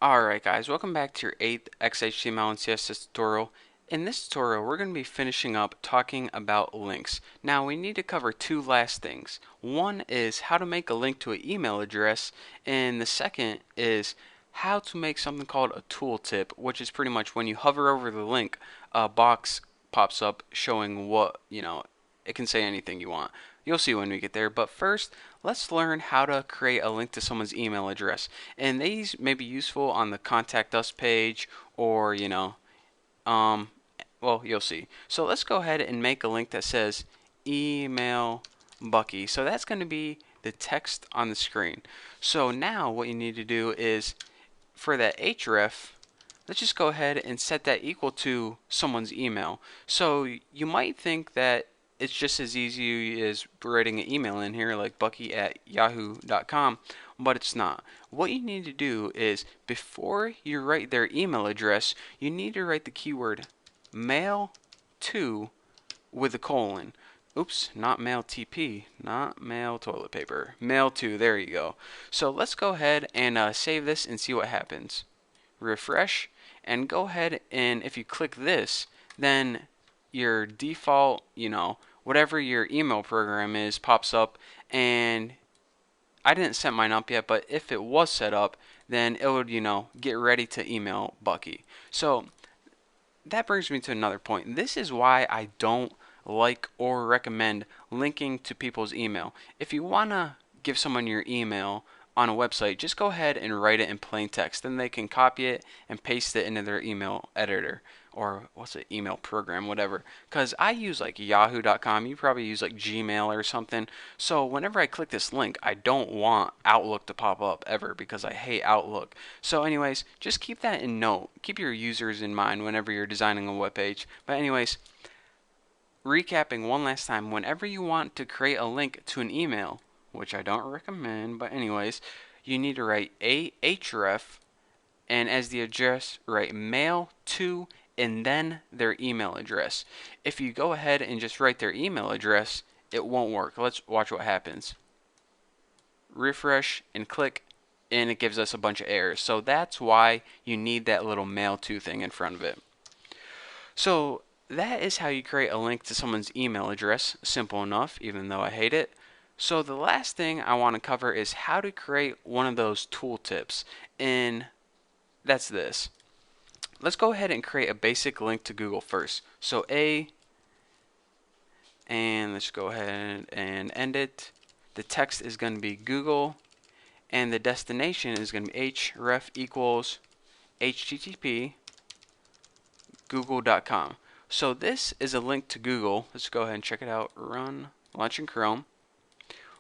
Alright guys, welcome back to your 8th XHTML and CSS tutorial. In this tutorial, we're going to be finishing up talking about links. Now, we need to cover two last things. One is how to make a link to an email address, and the second is how to make something called a tooltip, which is pretty much when you hover over the link, a box pops up showing what, it can say anything you want. You'll see when we get there, but first, let's learn how to create a link to someone's email address. And these may be useful on the contact us page or, well, you'll see. So let's go ahead and make a link that says email Bucky. So that's going to be the text on the screen. So now what you need to do is for that href, let's just go ahead and set that equal to someone's email. So you might think that it's just as easy as writing an email in here like bucky@yahoo.com, but it's not. What you need to do is before you write their email address, you need to write the keyword mail to with a colon. Oops, not mail TP, not mail toilet paper. Mail to, there you go. So let's go ahead and save this and see what happens. Refresh, and go ahead and if you click this, then your default, whatever your email program is pops up, and I didn't set mine up yet, but if it was set up, then it would, get ready to email Bucky. So that brings me to another point. This is why I don't like or recommend linking to people's email. If you want to give someone your email on a website, just go ahead and write it in plain text. Then they can copy it and paste it into their email editor or what's it, email program, whatever. Because I use like yahoo.com, you probably use like Gmail or something. So whenever I click this link, I don't want Outlook to pop up ever because I hate Outlook. So anyways, just keep that in note. Keep your users in mind whenever you're designing a web page. But anyways, recapping one last time, whenever you want to create a link to an email, which I don't recommend, but anyways, you need to write href, and as the address, write mail to, and then their email address. If you go ahead and just write their email address, it won't work. Let's watch what happens. Refresh and click, and it gives us a bunch of errors. So that's why you need that little mail to thing in front of it. So that is how you create a link to someone's email address. Simple enough, even though I hate it. So the last thing I want to cover is how to create one of those tooltips, and that's this. Let's go ahead and create a basic link to Google first. So and let's go ahead and end it. The text is going to be Google, and the destination is going to be href equals http google.com. So this is a link to Google. Let's go ahead and check it out. Launch in Chrome.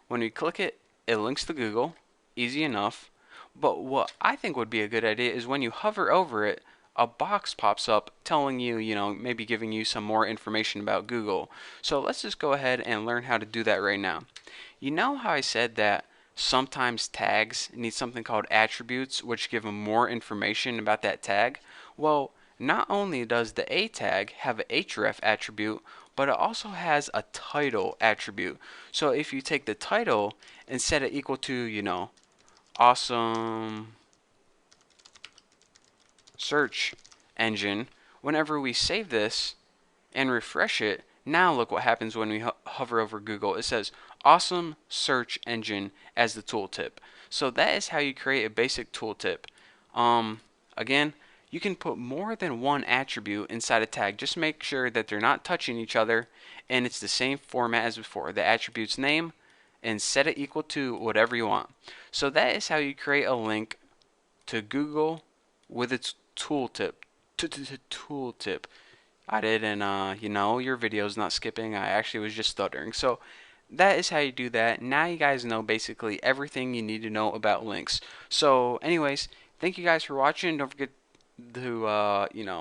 When you click it, it links to Google. Easy enough. But what I think would be a good idea is when you hover over it, a box pops up telling you, maybe giving you some more information about Google. So let's just go ahead and learn how to do that right now. You know how I said that sometimes tags need something called attributes, which give them more information about that tag? Well, not only does the A tag have an href attribute, but it also has a title attribute. So if you take the title and set it equal to, awesome search engine, whenever we save this and refresh it, now look what happens when we hover over Google. It says awesome search engine as the tooltip. So that is how you create a basic tooltip. Again, you can put more than one attribute inside a tag. Just make sure that they're not touching each other and it's the same format as before. The attribute's name, and set it equal to whatever you want. So that is how you create a link to Google with its tooltip. Tooltip. I didn't, your video's not skipping. I actually was just stuttering. So that is how you do that. Now you guys know basically everything you need to know about links. So anyways, thank you guys for watching. Don't forget to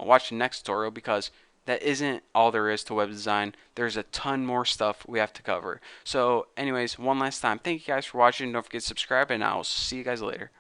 watch the next tutorial, because that isn't all there is to web design. There's a ton more stuff we have to cover. So anyways, one last time, thank you guys for watching. Don't forget to subscribe, and I'll see you guys later.